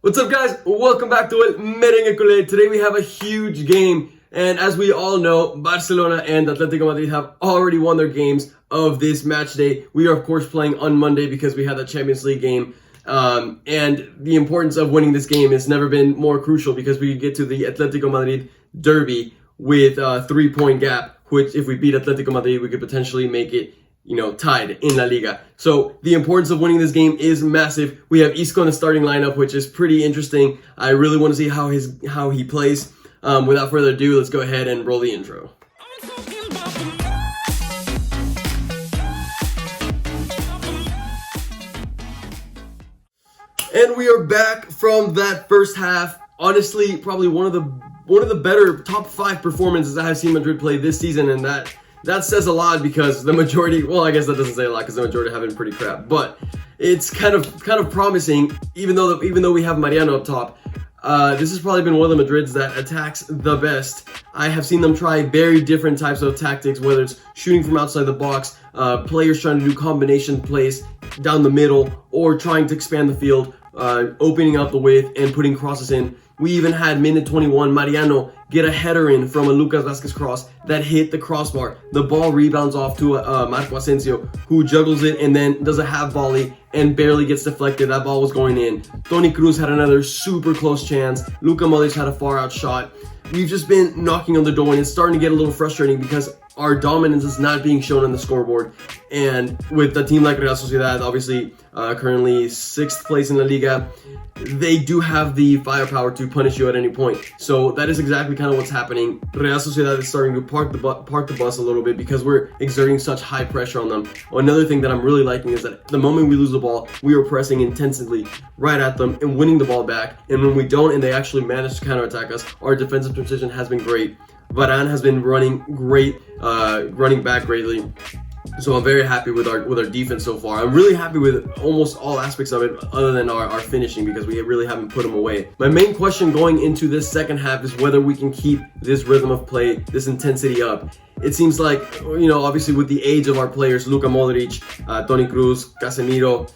What's up, guys? Welcome back to El Merengue Culé. Today we have a huge game, and as we all know, Barcelona and Atletico Madrid have already won their games of this match day. We are, of course, playing on Monday because we had the Champions League game, and the importance of winning this game has never been more crucial because we get to the Atletico Madrid derby with a 3-point gap, which if we beat Atletico Madrid, we could potentially make it tied in La Liga. So the importance of winning this game is massive. We have Isco in the starting lineup, which is pretty interesting. I really want to see how he plays. Without further ado, let's go ahead and roll the intro. And we are back from that first half. Honestly, probably one of the better top 5 performances I have seen Madrid play this season, and that says a lot because the majority, well, I guess that doesn't say a lot because the majority have been pretty crap, but it's kind of promising, even though we have Mariano up top. This has probably been one of the Madrids that attacks the best. I have seen them try very different types of tactics, whether it's shooting from outside the box, players trying to do combination plays down the middle, or trying to expand the field, opening up the width and putting crosses in. We even had minute 21, Mariano get a header in from a Lucas Vázquez cross that hit the crossbar. The ball rebounds off to Marco Asensio, who juggles it and then does a half volley and barely gets deflected. That ball was going in. Toni Kroos had another super close chance. Luka Modric had a far out shot. We've just been knocking on the door, and it's starting to get a little frustrating because our dominance is not being shown on the scoreboard. And with a team like Real Sociedad, obviously currently 6th place in La Liga, they do have the firepower to punish you at any point. So that is exactly kind of what's happening. Real Sociedad is starting to park the bus a little bit because we're exerting such high pressure on them. Another thing that I'm really liking is that the moment we lose the ball, we are pressing intensively right at them and winning the ball back. And when we don't and they actually manage to counterattack us, our defensive transition has been great. Varane has been running great, running back greatly. So I'm very happy with our defense so far. I'm really happy with almost all aspects of it other than our finishing because we really haven't put them away. My main question going into this second half is whether we can keep this rhythm of play, this intensity up. It seems like, obviously with the age of our players, Luka Modric, Toni Kroos, Casemiro,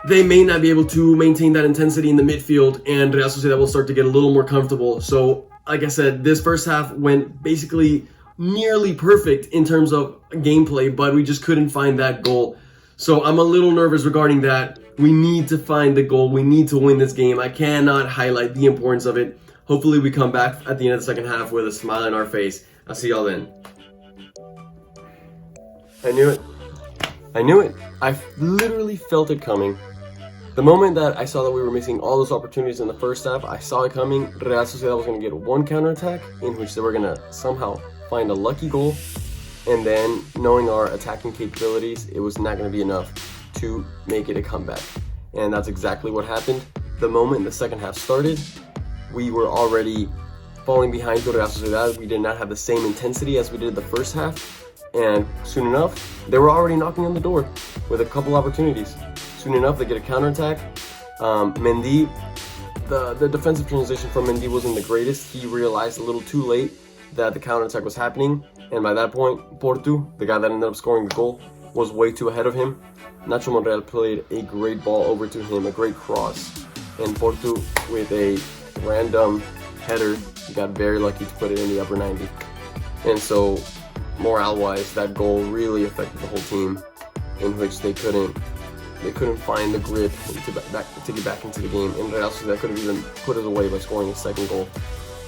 they may not be able to maintain that intensity in the midfield, and Real Sociedad will start to get a little more comfortable. So, like I said, this first half went basically nearly perfect in terms of gameplay, but we just couldn't find that goal. So I'm a little nervous regarding that. We need to find the goal. We need to win this game. I cannot highlight the importance of it. Hopefully we come back at the end of the second half with a smile on our face. I'll see y'all then. I knew it. I literally felt it coming. The moment that I saw that we were missing all those opportunities in the first half, I saw it coming. Real Sociedad was going to get one counterattack in which they were going to somehow find a lucky goal, and then knowing our attacking capabilities, it was not going to be enough to make it a comeback. And that's exactly what happened. The moment the second half started, we were already falling behind to Real Sociedad. We did not have the same intensity as we did the first half, and soon enough, they were already knocking on the door with a couple opportunities. Soon enough, they get a counterattack. Mendy, the defensive transition from Mendy wasn't the greatest. He realized a little too late that the counterattack was happening, and by that point, Portu, the guy that ended up scoring the goal, was way too ahead of him. Nacho Monreal played a great ball over to him, a great cross, and Portu, with a random header, got very lucky to put it in the upper 90. And so, morale-wise, that goal really affected the whole team, in which they couldn't find the grit to get back into the game, and Real Sociedad could have even put it away by scoring a second goal,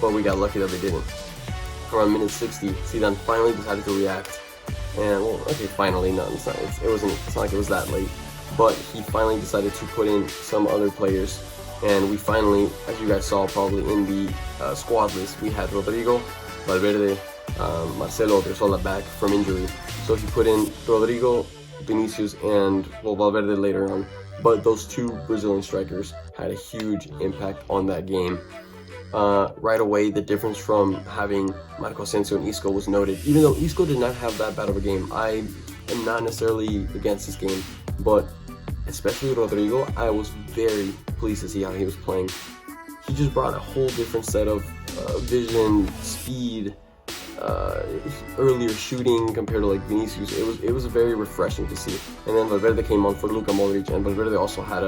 but we got lucky that they didn't. Around minute 60, Zidane finally decided to react, and finally, no, it's not like it was that late, but he finally decided to put in some other players, and we finally, as you guys saw probably in the squad list, we had Rodrigo, Valverde, Marcelo Odriozola back from injury, so he put in Rodrigo, Vinicius, and Valverde later on, but those two Brazilian strikers had a huge impact on that game. Right away, the difference from having Marco Asensio and Isco was noted. Even though Isco did not have that bad of a game, I am not necessarily against this game, but especially Rodrigo, I was very pleased to see how he was playing. He just brought a whole different set of vision, speed, earlier shooting compared to like Vinicius. It was very refreshing to see. And then Valverde came on for Luka Modric, and Valverde also had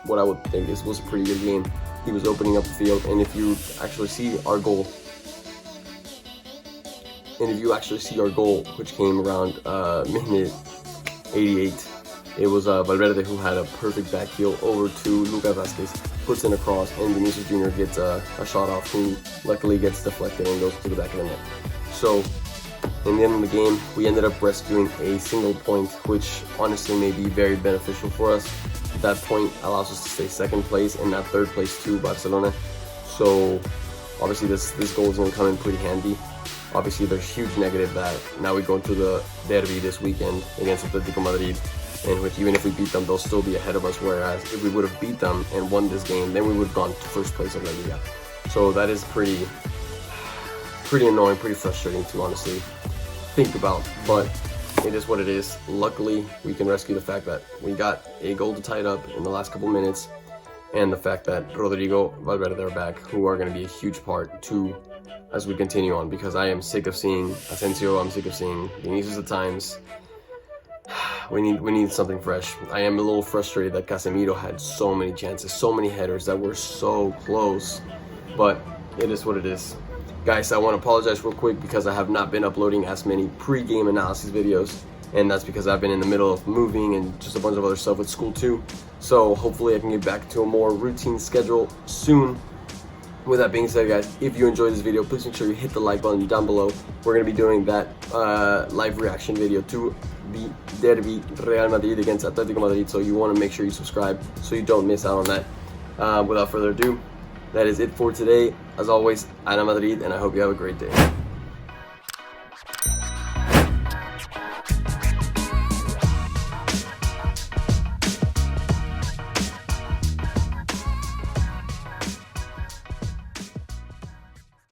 what I would think was a pretty good game. He was opening up the field, and if you actually see our goal, which came around minute 88, it was Valverde who had a perfect back heel over to Lucas Vázquez, puts in a cross, and Vinicius Jr. gets a shot off, who luckily gets deflected and goes to the back of the net. So, in the end of the game, we ended up rescuing a single point, which honestly may be very beneficial for us. That point allows us to stay second place and not third place to Barcelona. So, obviously this goal is going to come in pretty handy. Obviously, there's huge negative that now we go into the derby this weekend against Atletico Madrid, in which even if we beat them, they'll still be ahead of us, whereas if we would have beat them and won this game, then we would have gone to first place of La Liga. So that is pretty annoying, pretty frustrating to honestly think about, but it is what it is. Luckily, we can rescue the fact that we got a goal to tie it up in the last couple minutes, and the fact that Rodrigo, Valverde are back, who are going to be a huge part too as we continue on, because I am sick of seeing Asensio, I'm sick of seeing Vinicius at times. We need something fresh. I am a little frustrated that Casemiro had so many chances, so many headers that were so close, but it is what it is. Guys, I want to apologize real quick because I have not been uploading as many pre-game analysis videos, and that's because I've been in the middle of moving and just a bunch of other stuff with school too. So hopefully I can get back to a more routine schedule soon. With that being said, guys, if you enjoyed this video, please make sure you hit the like button down below. We're going to be doing that live reaction video to the derby Real Madrid against Atletico Madrid, so you want to make sure you subscribe so you don't miss out on that. Without further ado, that is it for today. As always, Ana Madrid, and I hope you have a great day.